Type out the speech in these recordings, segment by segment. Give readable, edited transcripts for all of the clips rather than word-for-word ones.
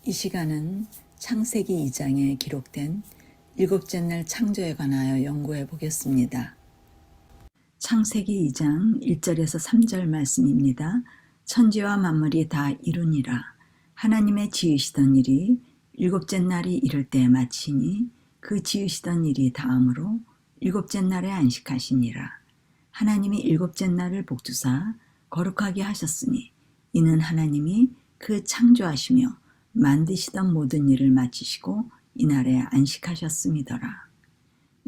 이 시간은 창세기 2장에 기록된 일곱째 날 창조에 관하여 연구해 보겠습니다. 창세기 2장 1절에서 3절 말씀입니다. 천지와 만물이 다 이루니라. 하나님의 지으시던 일이 일곱째 날이 이를 때에 마치니 그 지으시던 일이 다음으로 일곱째 날에 안식하시니라. 하나님이 일곱째 날을 복주사 거룩하게 하셨으니 이는 하나님이 그 창조하시며 만드시던 모든 일을 마치시고 이날에 안식하셨음이더라.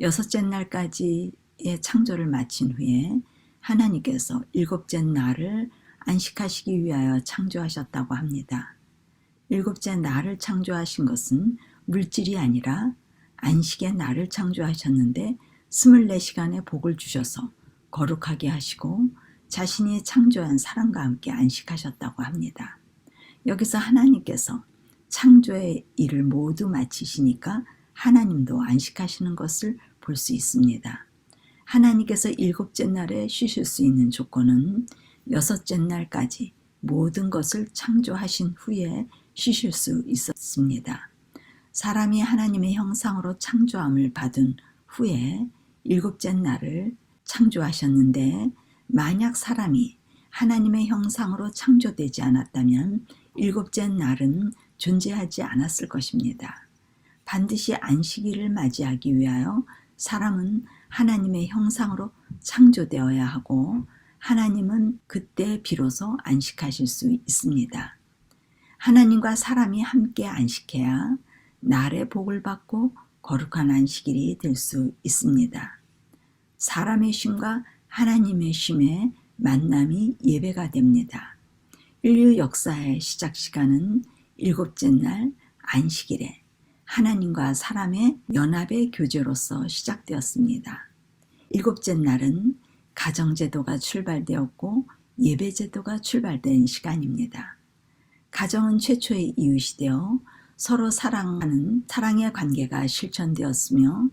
여섯째 날까지의 창조를 마친 후에 하나님께서 일곱째 날을 안식하시기 위하여 창조하셨다고 합니다. 일곱째 날을 창조하신 것은 물질이 아니라 안식의 날을 창조하셨는데 24시간의 복을 주셔서 거룩하게 하시고 자신이 창조한 사람과 함께 안식하셨다고 합니다. 여기서 하나님께서 창조의 일을 모두 마치시니까 하나님도 안식하시는 것을 볼 수 있습니다. 하나님께서 일곱째 날에 쉬실 수 있는 조건은 여섯째 날까지 모든 것을 창조하신 후에 쉬실 수 있었습니다. 사람이 하나님의 형상으로 창조함을 받은 후에 일곱째 날을 창조하셨는데 만약 사람이 하나님의 형상으로 창조되지 않았다면 일곱째 날은 존재하지 않았을 것입니다. 반드시 안식일을 맞이하기 위하여 사람은 하나님의 형상으로 창조되어야 하고 하나님은 그때 비로소 안식하실 수 있습니다. 하나님과 사람이 함께 안식해야 날의 복을 받고 거룩한 안식일이 될 수 있습니다. 사람의 쉼과 하나님의 쉼의 만남이 예배가 됩니다. 인류 역사의 시작 시간은 일곱째 날 안식일에 하나님과 사람의 연합의 교제로서 시작되었습니다. 일곱째 날은 가정제도가 출발되었고 예배제도가 출발된 시간입니다. 가정은 최초의 이웃이 되어 서로 사랑하는 사랑의 관계가 실천되었으며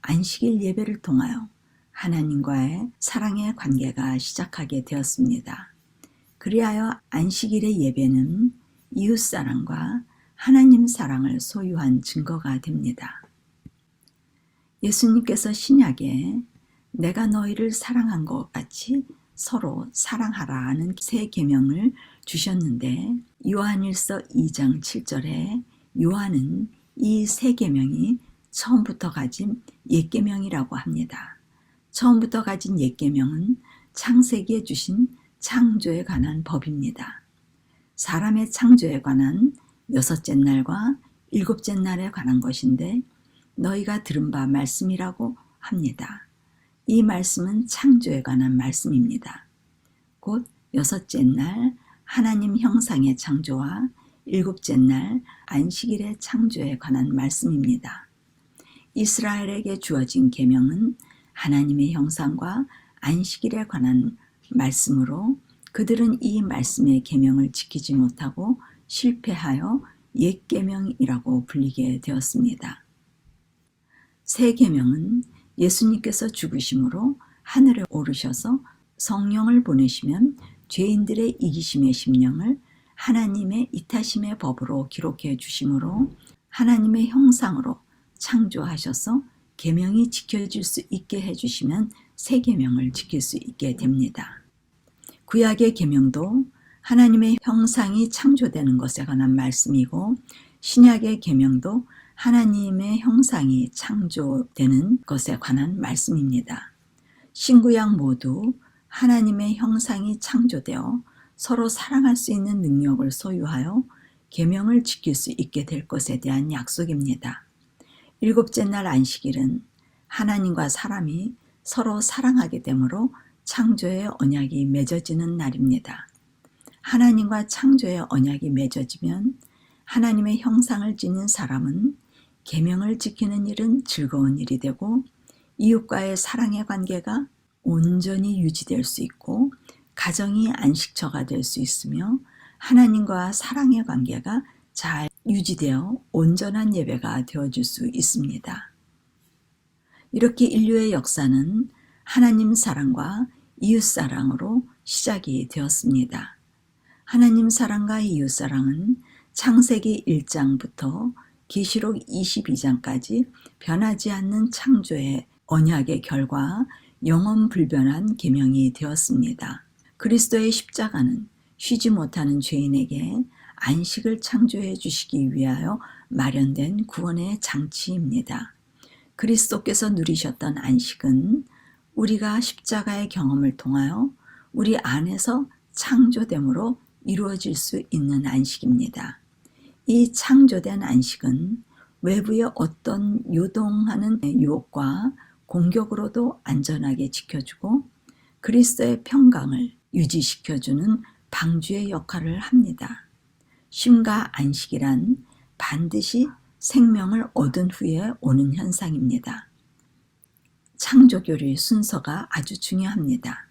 안식일 예배를 통하여 하나님과의 사랑의 관계가 시작하게 되었습니다. 그리하여 안식일의 예배는 이웃사랑과 하나님 사랑을 소유한 증거가 됩니다. 예수님께서 신약에 내가 너희를 사랑한 것 같이 서로 사랑하라는 새 계명을 주셨는데 요한일서 2장 7절에 요한은 이 새 계명이 처음부터 가진 옛 계명이라고 합니다. 처음부터 가진 옛 계명은 창세기에 주신 창조에 관한 법입니다. 사람의 창조에 관한 여섯째 날과 일곱째 날에 관한 것인데 너희가 들은 바 말씀이라고 합니다. 이 말씀은 창조에 관한 말씀입니다. 곧 여섯째 날 하나님 형상의 창조와 일곱째 날 안식일의 창조에 관한 말씀입니다. 이스라엘에게 주어진 계명은 하나님의 형상과 안식일에 관한 말씀으로 그들은 이 말씀의 계명을 지키지 못하고 실패하여 옛 계명이라고 불리게 되었습니다. 새 계명은 예수님께서 죽으심으로 하늘에 오르셔서 성령을 보내시면 죄인들의 이기심의 심령을 하나님의 이타심의 법으로 기록해 주심으로 하나님의 형상으로 창조하셔서 계명이 지켜질 수 있게 해주시면 새 계명을 지킬 수 있게 됩니다. 구약의 계명도 하나님의 형상이 창조되는 것에 관한 말씀이고 신약의 계명도 하나님의 형상이 창조되는 것에 관한 말씀입니다. 신구약 모두 하나님의 형상이 창조되어 서로 사랑할 수 있는 능력을 소유하여 계명을 지킬 수 있게 될 것에 대한 약속입니다. 일곱째 날 안식일은 하나님과 사람이 서로 사랑하게 되므로 창조의 언약이 맺어지는 날입니다. 하나님과 창조의 언약이 맺어지면 하나님의 형상을 지닌 사람은 계명을 지키는 일은 즐거운 일이 되고 이웃과의 사랑의 관계가 온전히 유지될 수 있고 가정이 안식처가 될 수 있으며 하나님과 사랑의 관계가 잘 유지되어 온전한 예배가 되어줄 수 있습니다. 이렇게 인류의 역사는 하나님 사랑과 이웃 사랑으로 시작이 되었습니다. 하나님 사랑과 이웃 사랑은 창세기 1장부터 계시록 22장까지 변하지 않는 창조의 언약의 결과 영원 불변한 계명이 되었습니다. 그리스도의 십자가는 쉬지 못하는 죄인에게 안식을 창조해 주시기 위하여 마련된 구원의 장치입니다. 그리스도께서 누리셨던 안식은 우리가 십자가의 경험을 통하여 우리 안에서 창조됨으로 이루어질 수 있는 안식입니다. 이 창조된 안식은 외부의 어떤 요동하는 유혹과 공격으로도 안전하게 지켜주고 그리스도의 평강을 유지시켜주는 방주의 역할을 합니다. 쉼과 안식이란 반드시 생명을 얻은 후에 오는 현상입니다. 창조교리의 순서가 아주 중요합니다.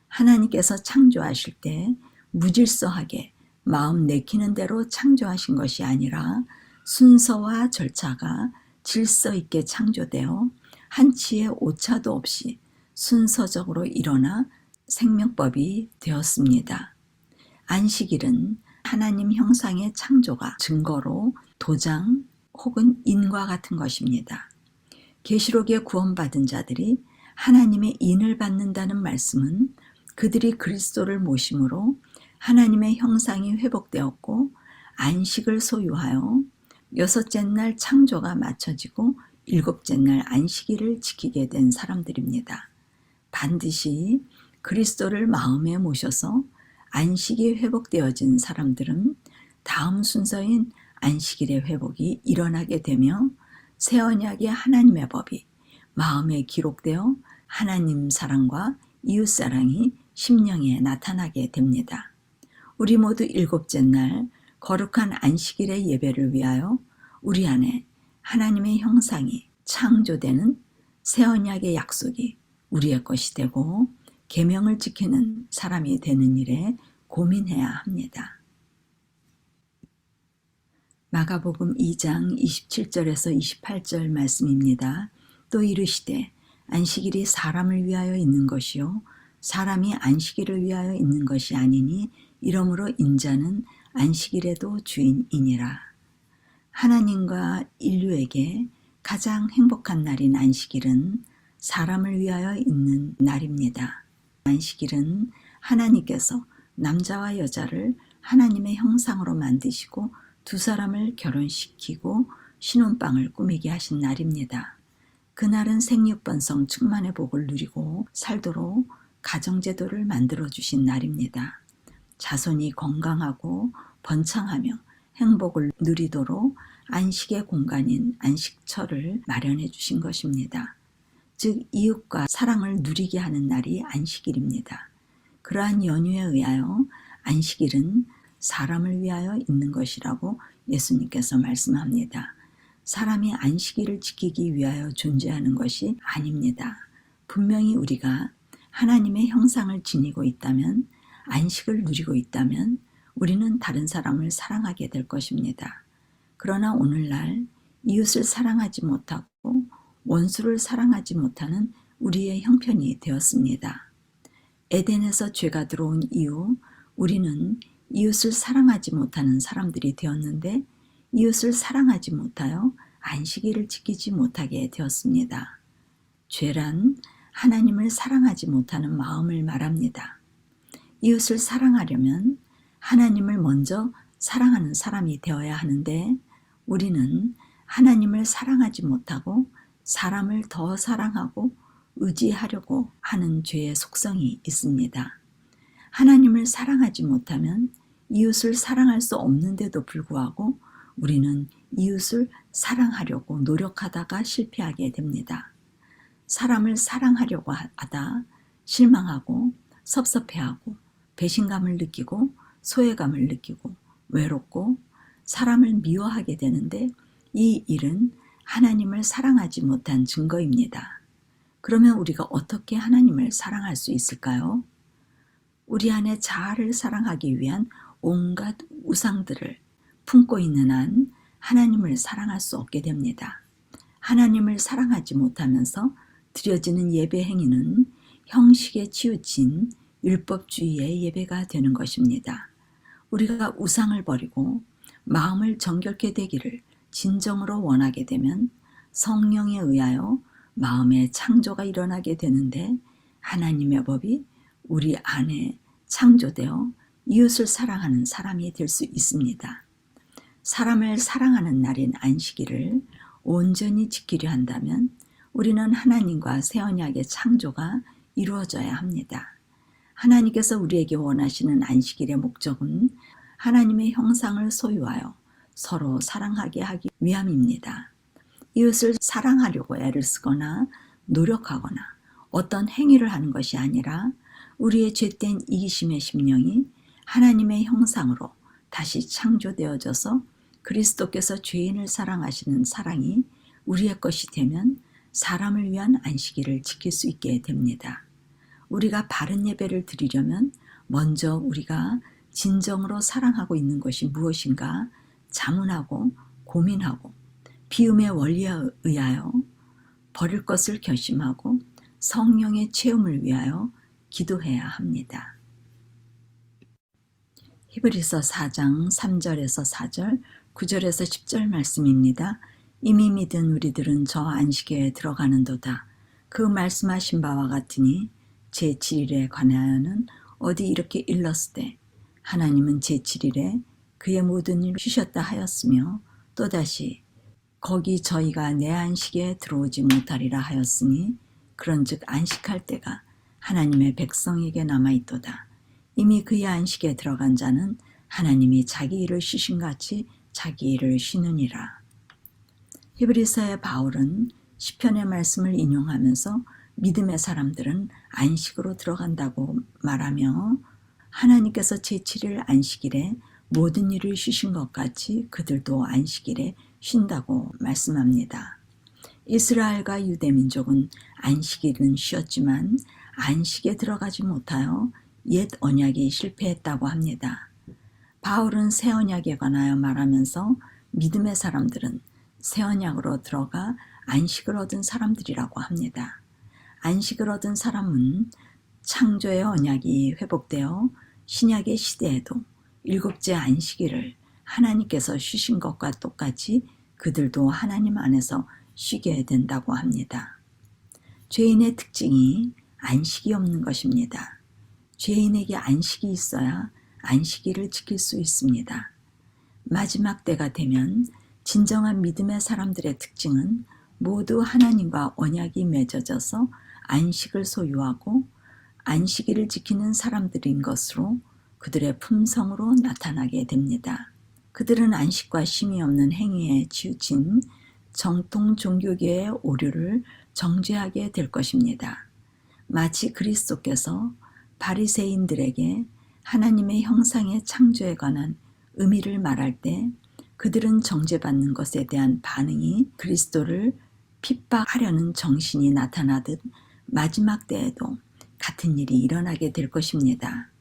하나님께서 창조하실 때 무질서하게 마음 내키는 대로 창조하신 것이 아니라 순서와 절차가 질서 있게 창조되어 한치의 오차도 없이 순서적으로 일어나 생명법이 되었습니다. 안식일은 하나님 형상의 창조가 증거로 도장 혹은 인과 같은 것입니다. 계시록에 구원받은 자들이 하나님의 인을 받는다는 말씀은 그들이 그리스도를 모심으로 하나님의 형상이 회복되었고 안식을 소유하여 여섯째 날 창조가 마쳐지고 일곱째 날 안식일을 지키게 된 사람들입니다. 반드시 그리스도를 마음에 모셔서 안식이 회복되어진 사람들은 다음 순서인 안식일의 회복이 일어나게 되며 새 언약의 하나님의 법이 마음에 기록되어 하나님 사랑과 이웃 사랑이 심령에 나타나게 됩니다. 우리 모두 일곱째 날 거룩한 안식일의 예배를 위하여 우리 안에 하나님의 형상이 창조되는 새 언약의 약속이 우리의 것이 되고 계명을 지키는 사람이 되는 일에 고민해야 합니다. 마가복음 2장 27절에서 28절 말씀입니다. 또 이르시되 안식일이 사람을 위하여 있는 것이요 사람이 안식일을 위하여 있는 것이 아니니 이러므로 인자는 안식일에도 주인이니라. 하나님과 인류에게 가장 행복한 날인 안식일은 사람을 위하여 있는 날입니다. 안식일은 하나님께서 남자와 여자를 하나님의 형상으로 만드시고 두 사람을 결혼시키고 신혼방을 꾸미게 하신 날입니다. 그날은 생육번성 충만의 복을 누리고 살도록 가정제도를 만들어 주신 날입니다. 자손이 건강하고 번창하며 행복을 누리도록 안식의 공간인 안식처를 마련해 주신 것입니다. 즉 이웃과 사랑을 누리게 하는 날이 안식일입니다. 그러한 연유에 의하여 안식일은 사람을 위하여 있는 것이라고 예수님께서 말씀합니다. 사람이 안식일을 지키기 위하여 존재하는 것이 아닙니다. 분명히 우리가 하나님의 형상을 지니고 있다면, 안식을 누리고 있다면 우리는 다른 사람을 사랑하게 될 것입니다. 그러나 오늘날 이웃을 사랑하지 못하고 원수를 사랑하지 못하는 우리의 형편이 되었습니다. 에덴에서 죄가 들어온 이후 우리는 이웃을 사랑하지 못하는 사람들이 되었는데 이웃을 사랑하지 못하여 안식일을 지키지 못하게 되었습니다. 죄란 하나님을 사랑하지 못하는 마음을 말합니다. 이웃을 사랑하려면 하나님을 먼저 사랑하는 사람이 되어야 하는데 우리는 하나님을 사랑하지 못하고 사람을 더 사랑하고 의지하려고 하는 죄의 속성이 있습니다. 하나님을 사랑하지 못하면 이웃을 사랑할 수 없는데도 불구하고 우리는 이웃을 사랑하려고 노력하다가 실패하게 됩니다. 사람을 사랑하려고 하다 실망하고 섭섭해하고 배신감을 느끼고 소외감을 느끼고 외롭고 사람을 미워하게 되는데 이 일은 하나님을 사랑하지 못한 증거입니다. 그러면 우리가 어떻게 하나님을 사랑할 수 있을까요? 우리 안에 자아를 사랑하기 위한 온갖 우상들을 품고 있는 한 하나님을 사랑할 수 없게 됩니다. 하나님을 사랑하지 못하면서 드려지는 예배 행위는 형식에 치우친 율법주의의 예배가 되는 것입니다. 우리가 우상을 버리고 마음을 정결케 되기를 진정으로 원하게 되면 성령에 의하여 마음의 창조가 일어나게 되는데, 하나님의 법이 우리 안에 창조되어 이웃을 사랑하는 사람이 될 수 있습니다. 사람을 사랑하는 날인 안식일을 온전히 지키려 한다면 우리는 하나님과 새 언약의 창조가 이루어져야 합니다. 하나님께서 우리에게 원하시는 안식일의 목적은 하나님의 형상을 소유하여 서로 사랑하게 하기 위함입니다. 이웃을 사랑하려고 애를 쓰거나 노력하거나 어떤 행위를 하는 것이 아니라 우리의 죄된 이기심의 심령이 하나님의 형상으로 다시 창조되어져서 그리스도께서 죄인을 사랑하시는 사랑이 우리의 것이 되면 사람을 위한 안식일을 지킬 수 있게 됩니다. 우리가 바른 예배를 드리려면 먼저 우리가 진정으로 사랑하고 있는 것이 무엇인가 자문하고 고민하고 비움의 원리에 의하여 버릴 것을 결심하고 성령의 체험을 위하여 기도해야 합니다. 히브리서 4장 3절에서 4절, 9절에서 10절 말씀입니다. 이미 믿은 우리들은 저 안식에 들어가는도다. 그 말씀하신 바와 같으니 제7일에 관하여는 어디 이렇게 일렀으되 하나님은 제7일에 그의 모든 일을 쉬셨다 하였으며 또다시 거기 저희가 내 안식에 들어오지 못하리라 하였으니 그런즉 안식할 때가 하나님의 백성에게 남아있도다. 이미 그의 안식에 들어간 자는 하나님이 자기 일을 쉬신같이 자기 일을 쉬느니라. 히브리서의 바울은 시편의 말씀을 인용하면서 믿음의 사람들은 안식으로 들어간다고 말하며 하나님께서 제7일 안식일에 모든 일을 쉬신 것 같이 그들도 안식일에 쉰다고 말씀합니다. 이스라엘과 유대민족은 안식일은 쉬었지만 안식에 들어가지 못하여 옛 언약이 실패했다고 합니다. 바울은 새 언약에 관하여 말하면서 믿음의 사람들은 새 언약으로 들어가 안식을 얻은 사람들이라고 합니다. 안식을 얻은 사람은 창조의 언약이 회복되어 신약의 시대에도 일곱째 안식일을 하나님께서 쉬신 것과 똑같이 그들도 하나님 안에서 쉬게 된다고 합니다. 죄인의 특징이 안식이 없는 것입니다. 죄인에게 안식이 있어야 안식일을 지킬 수 있습니다. 마지막 때가 되면 진정한 믿음의 사람들의 특징은 모두 하나님과 언약이 맺어져서 안식을 소유하고 안식일을 지키는 사람들인 것으로 그들의 품성으로 나타나게 됩니다. 그들은 안식과 쉼이 없는 행위에 치우친 정통 종교계의 오류를 정죄하게 될 것입니다. 마치 그리스도께서 바리새인들에게 하나님의 형상의 창조에 관한 의미를 말할 때 그들은 정죄받는 것에 대한 반응이 그리스도를 핍박하려는 정신이 나타나듯 마지막 때에도 같은 일이 일어나게 될 것입니다.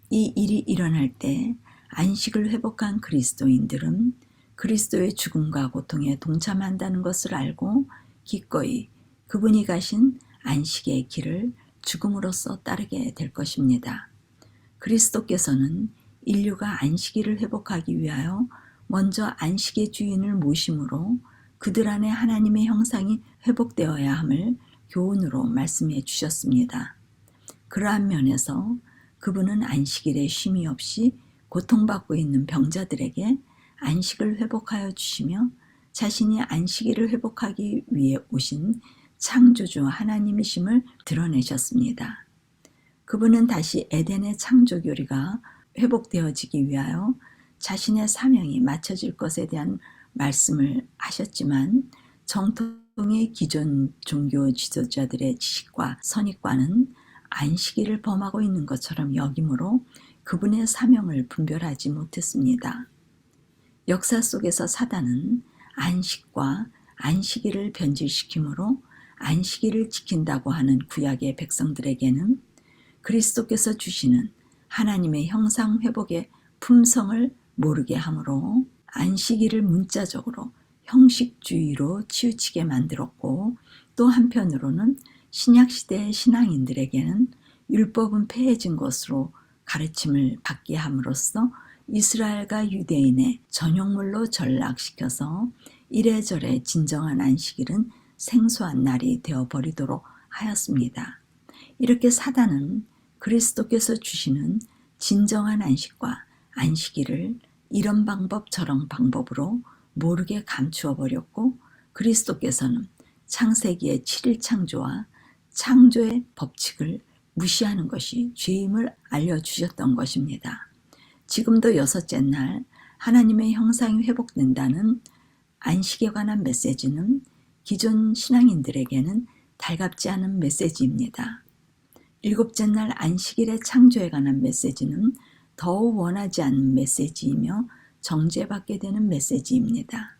이 일이 일어날 때 안식을 회복한 그리스도인들은 그리스도의 죽음과 고통에 동참한다는 것을 알고 기꺼이 그분이 가신 안식의 길을 죽음으로써 따르게 될 것입니다. 그리스도께서는 인류가 안식일을 회복하기 위하여 먼저 안식의 주인을 모심으로 그들 안에 하나님의 형상이 회복되어야 함을 교훈으로 말씀해 주셨습니다. 그러한 면에서 그분은 안식일에 쉼이 없이 고통받고 있는 병자들에게 안식을 회복하여 주시며 자신이 안식일을 회복하기 위해 오신 창조주 하나님이심을 드러내셨습니다. 그분은 다시 에덴의 창조교리가 회복되어지기 위하여 자신의 사명이 맞춰질 것에 대한 말씀을 하셨지만 정통의 기존 종교 지도자들의 지식과 선입관은 안식일을 범하고 있는 것처럼 여김으로 그분의 사명을 분별하지 못했습니다. 역사 속에서 사단은 안식과 안식일을 변질시키므로 안식일을 지킨다고 하는 구약의 백성들에게는 그리스도께서 주시는 하나님의 형상 회복의 품성을 모르게 하므로 안식일을 문자적으로 형식주의로 치우치게 만들었고, 또 한편으로는 신약시대의 신앙인들에게는 율법은 폐해진 것으로 가르침을 받게 함으로써 이스라엘과 유대인의 전용물로 전락시켜서 이래저래 진정한 안식일은 생소한 날이 되어버리도록 하였습니다. 이렇게 사단은 그리스도께서 주시는 진정한 안식과 안식일을 이런 방법 저런 방법으로 모르게 감추어 버렸고, 그리스도께서는 창세기의 7일 창조와 창조의 법칙을 무시하는 것이 죄임을 알려주셨던 것입니다. 지금도 여섯째 날 하나님의 형상이 회복된다는 안식에 관한 메시지는 기존 신앙인들에게는 달갑지 않은 메시지입니다. 일곱째 날 안식일의 창조에 관한 메시지는 더욱 원하지 않는 메시지이며 정죄받게 되는 메시지입니다.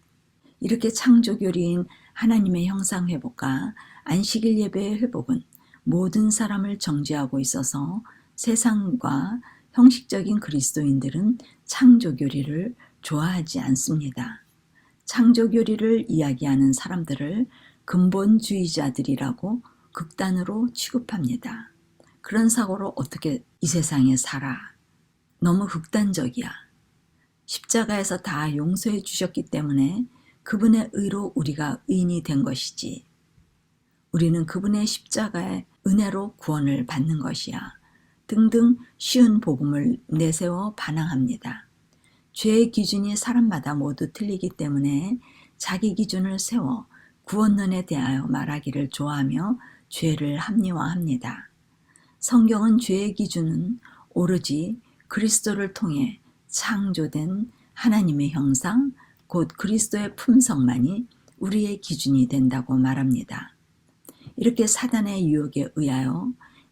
이렇게 창조교리인 하나님의 형상 회복과 안식일 예배의 회복은 모든 사람을 정죄하고 있어서 세상과 형식적인 그리스도인들은 창조교리를 좋아하지 않습니다. 창조교리를 이야기하는 사람들을 근본주의자들이라고 극단으로 취급합니다. 그런 사고로 어떻게 이 세상에 살아? 너무 극단적이야. 십자가에서 다 용서해 주셨기 때문에 그분의 의로 우리가 의인이 된 것이지. 우리는 그분의 십자가의 은혜로 구원을 받는 것이야. 등등 쉬운 복음을 내세워 반항합니다. 죄의 기준이 사람마다 모두 틀리기 때문에 자기 기준을 세워 구원론에 대하여 말하기를 좋아하며 죄를 합리화합니다. 성경은 죄의 기준은 오로지 그리스도를 통해 창조된 하나님의 형상, 곧 그리스도의 품성만이 우리의 기준이 된다고 말합니다. 이렇게 사단의 유혹에 의하여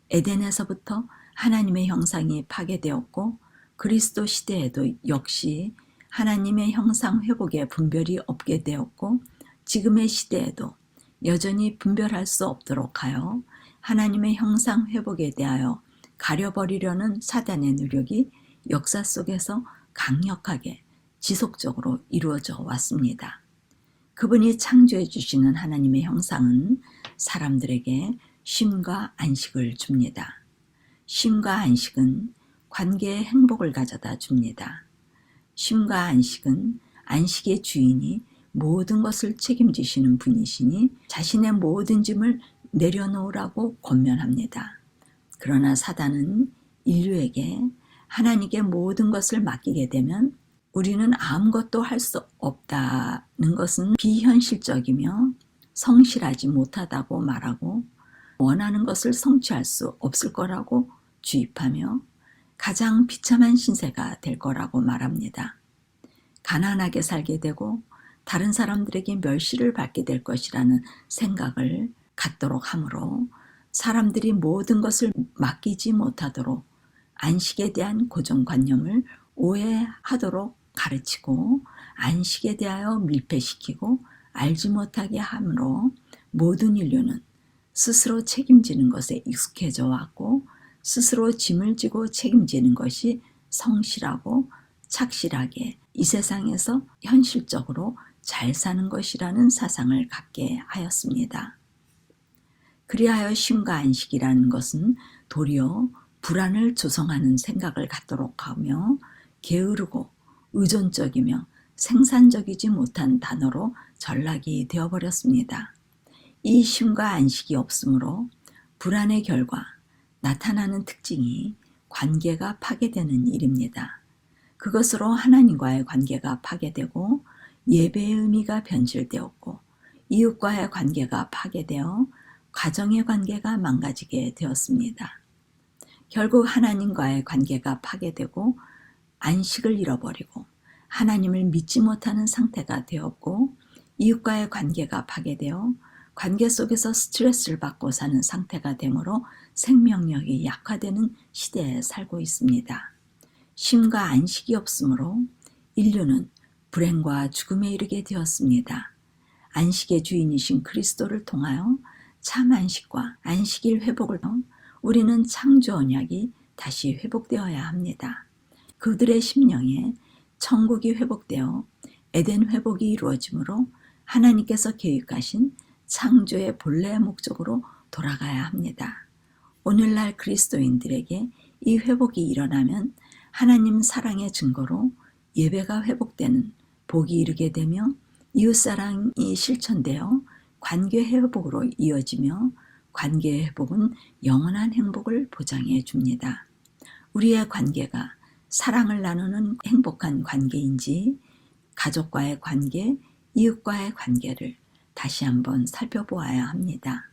에덴에서부터 하나님의 형상이 파괴되었고, 그리스도 시대에도 역시 하나님의 형상 회복에 분별이 없게 되었고, 지금의 시대에도 여전히 분별할 수 없도록 하여 하나님의 형상 회복에 대하여 가려버리려는 사단의 노력이 역사 속에서 강력하게 지속적으로 이루어져 왔습니다. 그분이 창조해 주시는 하나님의 형상은 사람들에게 쉼과 안식을 줍니다. 쉼과 안식은 관계의 행복을 가져다 줍니다. 쉼과 안식은 안식의 주인이 모든 것을 책임지시는 분이시니 자신의 모든 짐을 내려놓으라고 권면합니다. 그러나 사단은 인류에게 하나님께 모든 것을 맡기게 되면 우리는 아무것도 할 수 없다는 것은 비현실적이며 성실하지 못하다고 말하고, 원하는 것을 성취할 수 없을 거라고 주입하며 가장 비참한 신세가 될 거라고 말합니다. 가난하게 살게 되고 다른 사람들에게 멸시를 받게 될 것이라는 생각을 갖도록 하므로 사람들이 모든 것을 맡기지 못하도록 안식에 대한 고정관념을 오해하도록 가르치고, 안식에 대하여 밀폐시키고 알지 못하게 함으로 모든 인류는 스스로 책임지는 것에 익숙해져 왔고, 스스로 짐을 지고 책임지는 것이 성실하고 착실하게 이 세상에서 현실적으로 잘 사는 것이라는 사상을 갖게 하였습니다. 그리하여 쉼과 안식이라는 것은 도리어 불안을 조성하는 생각을 갖도록 하며 게으르고 의존적이며 생산적이지 못한 단어로 전락이 되어버렸습니다. 이 쉼과 안식이 없으므로 불안의 결과 나타나는 특징이 관계가 파괴되는 일입니다. 그것으로 하나님과의 관계가 파괴되고 예배의 의미가 변질되었고 이웃과의 관계가 파괴되어 가정의 관계가 망가지게 되었습니다. 결국 하나님과의 관계가 파괴되고 안식을 잃어버리고 하나님을 믿지 못하는 상태가 되었고, 이웃과의 관계가 파괴되어 관계 속에서 스트레스를 받고 사는 상태가 되므로 생명력이 약화되는 시대에 살고 있습니다. 쉼과 안식이 없으므로 인류는 불행과 죽음에 이르게 되었습니다. 안식의 주인이신 그리스도를 통하여 참 안식과 안식일 회복을 통해 우리는 창조 언약이 다시 회복되어야 합니다. 그들의 심령에 천국이 회복되어 에덴 회복이 이루어지므로 하나님께서 계획하신 창조의 본래의 목적으로 돌아가야 합니다. 오늘날 그리스도인들에게 이 회복이 일어나면 하나님 사랑의 증거로 예배가 회복되는 복이 이르게 되며 이웃사랑이 실천되어 관계 회복으로 이어지며 관계의 회복은 영원한 행복을 보장해 줍니다. 우리의 관계가 사랑을 나누는 행복한 관계인지 가족과의 관계, 이웃과의 관계를 다시 한번 살펴보아야 합니다.